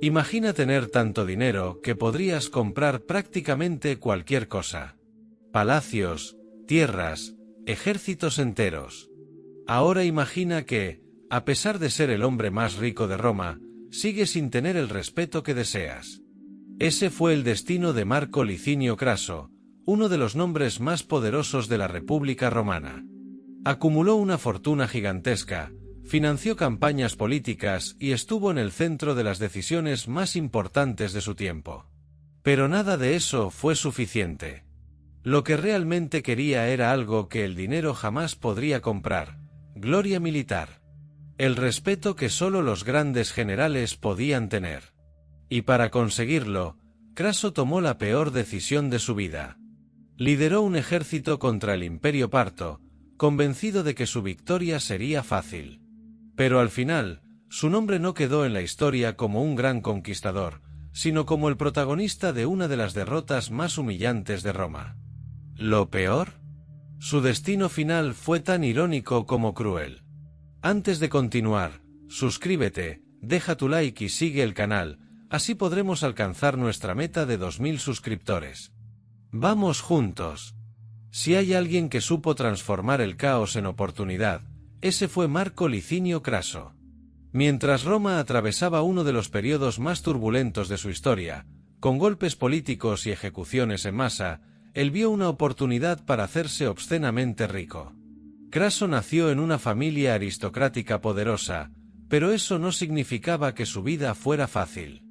Imagina tener tanto dinero que podrías comprar prácticamente cualquier cosa. Palacios, tierras, ejércitos enteros. Ahora imagina que, a pesar de ser el hombre más rico de Roma, sigues sin tener el respeto que deseas. Ese fue el destino de Marco Licinio Craso, uno de los nombres más poderosos de la República Romana. Acumuló una fortuna gigantesca, financió campañas políticas y estuvo en el centro de las decisiones más importantes de su tiempo. Pero nada de eso fue suficiente. Lo que realmente quería era algo que el dinero jamás podría comprar: gloria militar. El respeto que solo los grandes generales podían tener. Y para conseguirlo, Craso tomó la peor decisión de su vida. Lideró un ejército contra el Imperio Parto, convencido de que su victoria sería fácil. Pero al final, su nombre no quedó en la historia como un gran conquistador, sino como el protagonista de una de las derrotas más humillantes de Roma. ¿Lo peor? Su destino final fue tan irónico como cruel. Antes de continuar, suscríbete, deja tu like y sigue el canal, así podremos alcanzar nuestra meta de 2000 suscriptores. ¡Vamos juntos! Si hay alguien que supo transformar el caos en oportunidad, ese fue Marco Licinio Craso. Mientras Roma atravesaba uno de los periodos más turbulentos de su historia, con golpes políticos y ejecuciones en masa, él vio una oportunidad para hacerse obscenamente rico. Craso nació en una familia aristocrática poderosa, pero eso no significaba que su vida fuera fácil.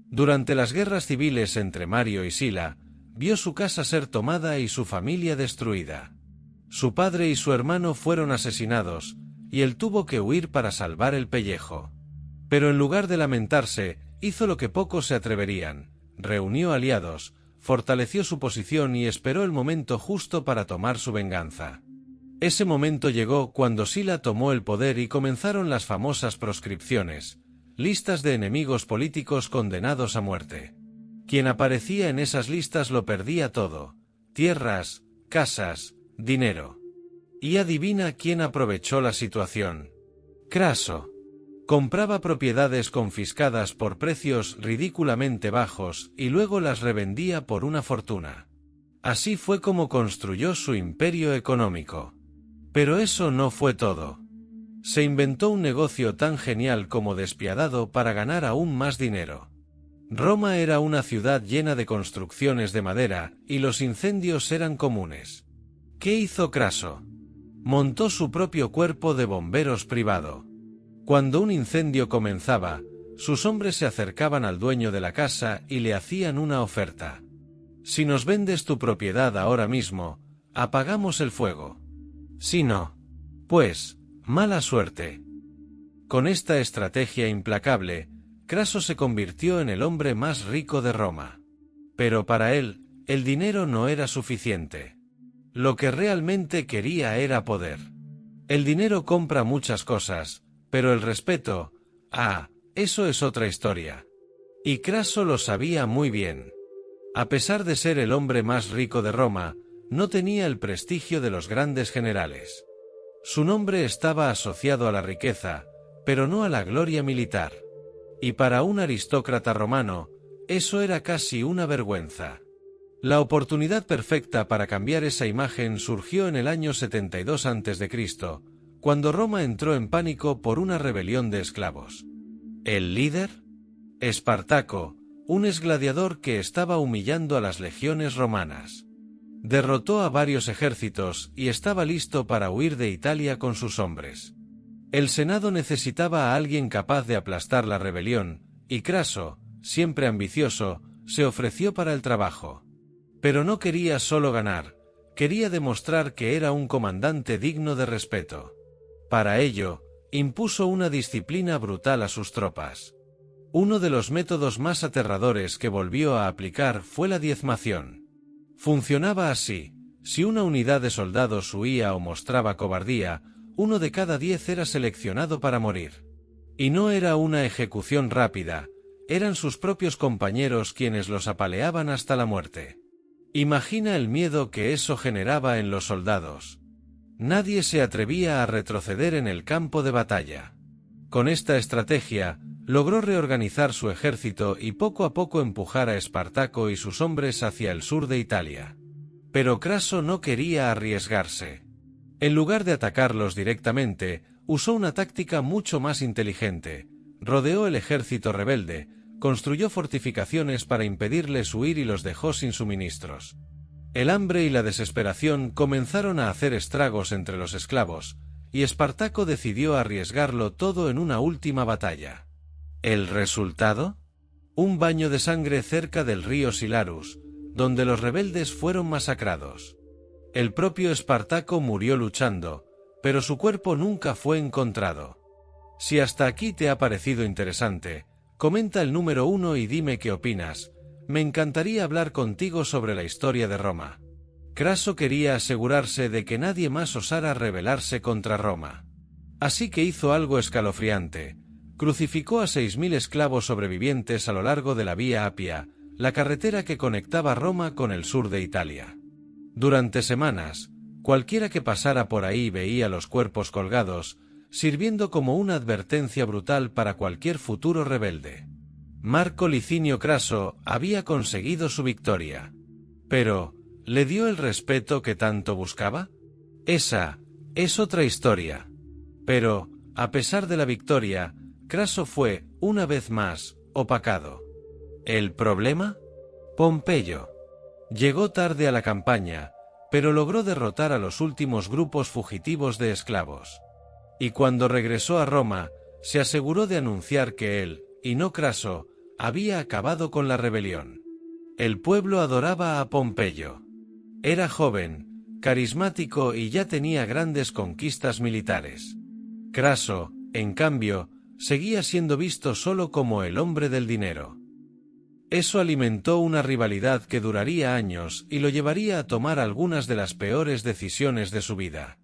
Durante las guerras civiles entre Mario y Sila, vio su casa ser tomada y su familia destruida. Su padre y su hermano fueron asesinados, y él tuvo que huir para salvar el pellejo. Pero en lugar de lamentarse, hizo lo que pocos se atreverían: reunió aliados, fortaleció su posición y esperó el momento justo para tomar su venganza. Ese momento llegó cuando Sila tomó el poder y comenzaron las famosas proscripciones, listas de enemigos políticos condenados a muerte. Quien aparecía en esas listas lo perdía todo: tierras, casas, dinero. Y adivina quién aprovechó la situación. Craso. Compraba propiedades confiscadas por precios ridículamente bajos y luego las revendía por una fortuna. Así fue como construyó su imperio económico. Pero eso no fue todo. Se inventó un negocio tan genial como despiadado para ganar aún más dinero. Roma era una ciudad llena de construcciones de madera, y los incendios eran comunes. ¿Qué hizo Craso? Montó su propio cuerpo de bomberos privado. Cuando un incendio comenzaba, sus hombres se acercaban al dueño de la casa y le hacían una oferta: si nos vendes tu propiedad ahora mismo, apagamos el fuego. Si no, pues, mala suerte. Con esta estrategia implacable, Craso se convirtió en el hombre más rico de Roma. Pero para él, el dinero no era suficiente. Lo que realmente quería era poder. El dinero compra muchas cosas, pero el respeto, eso es otra historia. Y Craso lo sabía muy bien. A pesar de ser el hombre más rico de Roma, no tenía el prestigio de los grandes generales. Su nombre estaba asociado a la riqueza, pero no a la gloria militar. Y para un aristócrata romano, eso era casi una vergüenza. La oportunidad perfecta para cambiar esa imagen surgió en el año 72 a.C., cuando Roma entró en pánico por una rebelión de esclavos. ¿El líder? Espartaco, un exgladiador que estaba humillando a las legiones romanas. Derrotó a varios ejércitos y estaba listo para huir de Italia con sus hombres. El Senado necesitaba a alguien capaz de aplastar la rebelión, y Craso, siempre ambicioso, se ofreció para el trabajo. Pero no quería solo ganar, quería demostrar que era un comandante digno de respeto. Para ello, impuso una disciplina brutal a sus tropas. Uno de los métodos más aterradores que volvió a aplicar fue la diezmación. Funcionaba así: si una unidad de soldados huía o mostraba cobardía, 1 de cada 10 era seleccionado para morir. Y no era una ejecución rápida, eran sus propios compañeros quienes los apaleaban hasta la muerte. Imagina el miedo que eso generaba en los soldados. Nadie se atrevía a retroceder en el campo de batalla. Con esta estrategia, logró reorganizar su ejército y poco a poco empujar a Espartaco y sus hombres hacia el sur de Italia. Pero Craso no quería arriesgarse. En lugar de atacarlos directamente, usó una táctica mucho más inteligente. Rodeó el ejército rebelde, construyó fortificaciones para impedirles huir y los dejó sin suministros. El hambre y la desesperación comenzaron a hacer estragos entre los esclavos, y Espartaco decidió arriesgarlo todo en una última batalla. ¿El resultado? Un baño de sangre cerca del río Silarus, donde los rebeldes fueron masacrados. El propio Espartaco murió luchando, pero su cuerpo nunca fue encontrado. Si hasta aquí te ha parecido interesante, comenta el número 1 y dime qué opinas. Me encantaría hablar contigo sobre la historia de Roma. Craso quería asegurarse de que nadie más osara rebelarse contra Roma. Así que hizo algo escalofriante. Crucificó a 6.000 esclavos sobrevivientes a lo largo de la Vía Apia, la carretera que conectaba Roma con el sur de Italia. Durante semanas, cualquiera que pasara por ahí veía los cuerpos colgados, sirviendo como una advertencia brutal para cualquier futuro rebelde. Marco Licinio Craso había conseguido su victoria. Pero, ¿le dio el respeto que tanto buscaba? Esa es otra historia. Pero, a pesar de la victoria, Craso fue, una vez más, opacado. ¿El problema? Pompeyo. Llegó tarde a la campaña, pero logró derrotar a los últimos grupos fugitivos de esclavos. Y cuando regresó a Roma, se aseguró de anunciar que él, y no Craso, había acabado con la rebelión. El pueblo adoraba a Pompeyo. Era joven, carismático y ya tenía grandes conquistas militares. Craso, en cambio, seguía siendo visto solo como el hombre del dinero. Eso alimentó una rivalidad que duraría años y lo llevaría a tomar algunas de las peores decisiones de su vida.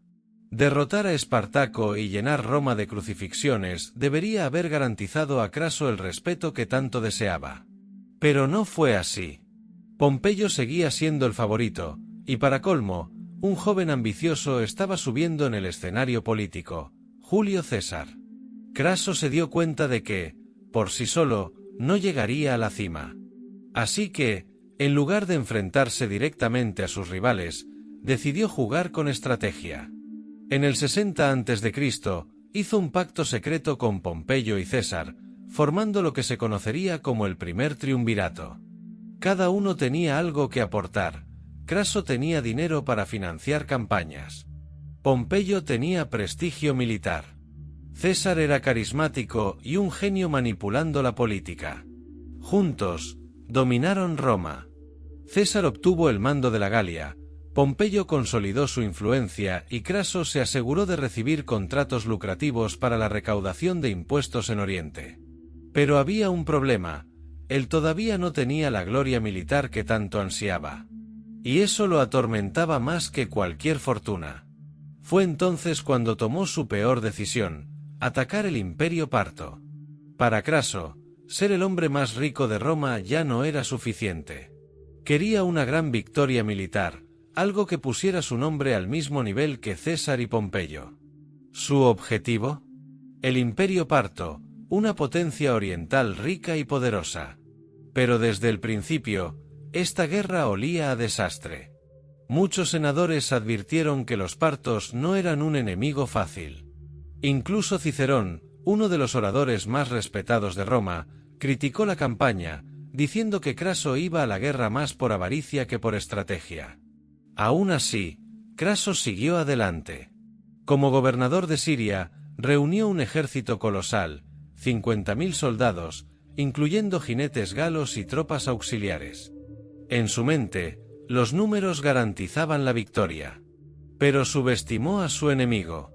Derrotar a Espartaco y llenar Roma de crucifixiones debería haber garantizado a Craso el respeto que tanto deseaba. Pero no fue así. Pompeyo seguía siendo el favorito, y para colmo, un joven ambicioso estaba subiendo en el escenario político, Julio César. Craso se dio cuenta de que, por sí solo, no llegaría a la cima. Así que, en lugar de enfrentarse directamente a sus rivales, decidió jugar con estrategia. En el 60 a.C., hizo un pacto secreto con Pompeyo y César, formando lo que se conocería como el primer triunvirato. Cada uno tenía algo que aportar. Craso tenía dinero para financiar campañas. Pompeyo tenía prestigio militar. César era carismático y un genio manipulando la política. Juntos, dominaron Roma. César obtuvo el mando de la Galia, Pompeyo consolidó su influencia y Craso se aseguró de recibir contratos lucrativos para la recaudación de impuestos en Oriente. Pero había un problema: él todavía no tenía la gloria militar que tanto ansiaba. Y eso lo atormentaba más que cualquier fortuna. Fue entonces cuando tomó su peor decisión: atacar el Imperio Parto. Para Craso, ser el hombre más rico de Roma ya no era suficiente. Quería una gran victoria militar, algo que pusiera su nombre al mismo nivel que César y Pompeyo. ¿Su objetivo? El Imperio Parto, una potencia oriental rica y poderosa. Pero desde el principio, esta guerra olía a desastre. Muchos senadores advirtieron que los partos no eran un enemigo fácil. Incluso Cicerón, uno de los oradores más respetados de Roma, criticó la campaña, diciendo que Craso iba a la guerra más por avaricia que por estrategia. Aún así, Craso siguió adelante. Como gobernador de Siria, reunió un ejército colosal, 50.000 soldados, incluyendo jinetes galos y tropas auxiliares. En su mente, los números garantizaban la victoria. Pero subestimó a su enemigo.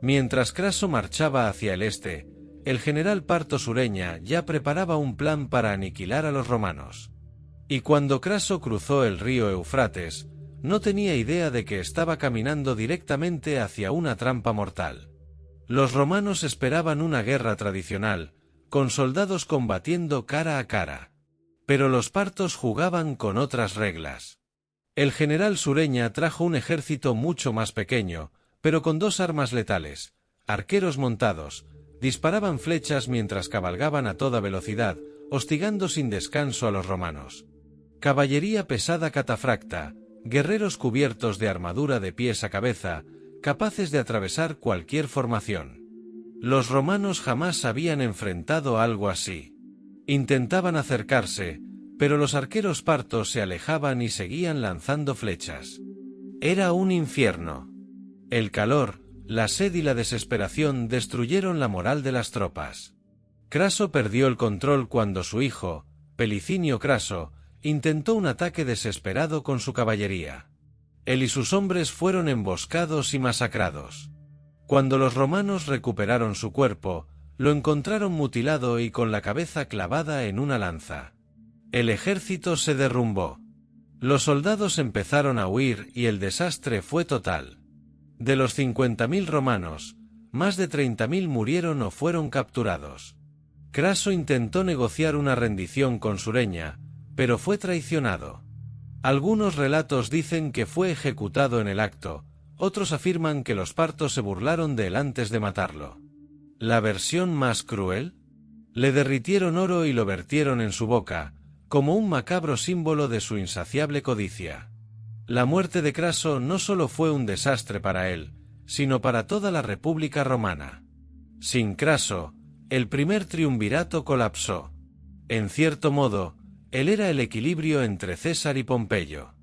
Mientras Craso marchaba hacia el este, el general Parto Sureña ya preparaba un plan para aniquilar a los romanos. Y cuando Craso cruzó el río Eufrates, no tenía idea de que estaba caminando directamente hacia una trampa mortal. Los romanos esperaban una guerra tradicional, con soldados combatiendo cara a cara. Pero los partos jugaban con otras reglas. El general Sureña trajo un ejército mucho más pequeño, pero con dos armas letales: arqueros montados, disparaban flechas mientras cabalgaban a toda velocidad, hostigando sin descanso a los romanos. Caballería pesada catafracta, guerreros cubiertos de armadura de pies a cabeza, capaces de atravesar cualquier formación. Los romanos jamás habían enfrentado algo así. Intentaban acercarse, pero los arqueros partos se alejaban y seguían lanzando flechas. Era un infierno. El calor, la sed y la desesperación destruyeron la moral de las tropas. Craso perdió el control cuando su hijo, Pelicinio Craso, intentó un ataque desesperado con su caballería. Él y sus hombres fueron emboscados y masacrados. Cuando los romanos recuperaron su cuerpo, lo encontraron mutilado y con la cabeza clavada en una lanza. El ejército se derrumbó. Los soldados empezaron a huir y el desastre fue total. De los 50.000 romanos, más de 30.000 murieron o fueron capturados. Craso intentó negociar una rendición con Sureña, pero fue traicionado. Algunos relatos dicen que fue ejecutado en el acto, otros afirman que los partos se burlaron de él antes de matarlo. ¿La versión más cruel? Le derritieron oro y lo vertieron en su boca, como un macabro símbolo de su insaciable codicia. La muerte de Craso no solo fue un desastre para él, sino para toda la República Romana. Sin Craso, el primer triunvirato colapsó. En cierto modo, él era el equilibrio entre César y Pompeyo.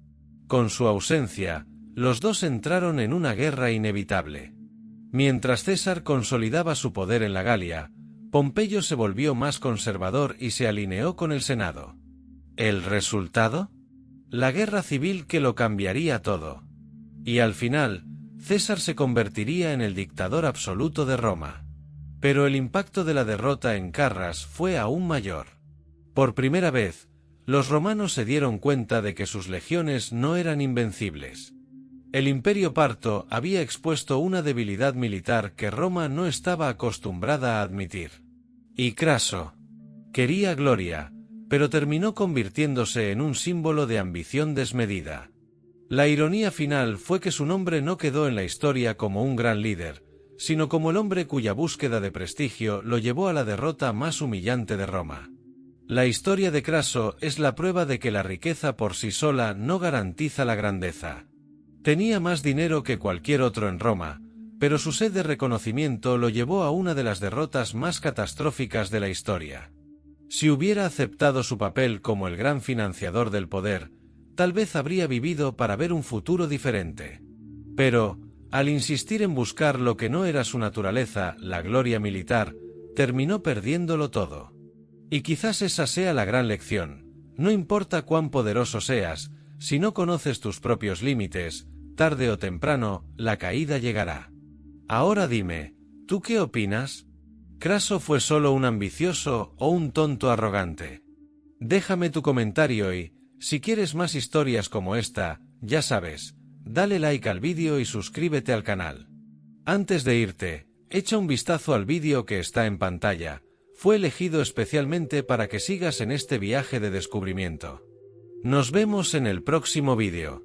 Con su ausencia, los dos entraron en una guerra inevitable. Mientras César consolidaba su poder en la Galia, Pompeyo se volvió más conservador y se alineó con el Senado. ¿El resultado? La guerra civil que lo cambiaría todo. Y al final, César se convertiría en el dictador absoluto de Roma. Pero el impacto de la derrota en Carras fue aún mayor. Por primera vez, los romanos se dieron cuenta de que sus legiones no eran invencibles. El imperio parto había expuesto una debilidad militar que Roma no estaba acostumbrada a admitir. Y Craso quería gloria, pero terminó convirtiéndose en un símbolo de ambición desmedida. La ironía final fue que su nombre no quedó en la historia como un gran líder, sino como el hombre cuya búsqueda de prestigio lo llevó a la derrota más humillante de Roma. La historia de Craso es la prueba de que la riqueza por sí sola no garantiza la grandeza. Tenía más dinero que cualquier otro en Roma, pero su sed de reconocimiento lo llevó a una de las derrotas más catastróficas de la historia. Si hubiera aceptado su papel como el gran financiador del poder, tal vez habría vivido para ver un futuro diferente. Pero, al insistir en buscar lo que no era su naturaleza, la gloria militar, terminó perdiéndolo todo. Y quizás esa sea la gran lección. No importa cuán poderoso seas, si no conoces tus propios límites, tarde o temprano, la caída llegará. Ahora dime, ¿tú qué opinas? ¿Craso fue solo un ambicioso o un tonto arrogante? Déjame tu comentario y, si quieres más historias como esta, ya sabes, dale like al vídeo y suscríbete al canal. Antes de irte, echa un vistazo al vídeo que está en pantalla. Fue elegido especialmente para que sigas en este viaje de descubrimiento. Nos vemos en el próximo vídeo.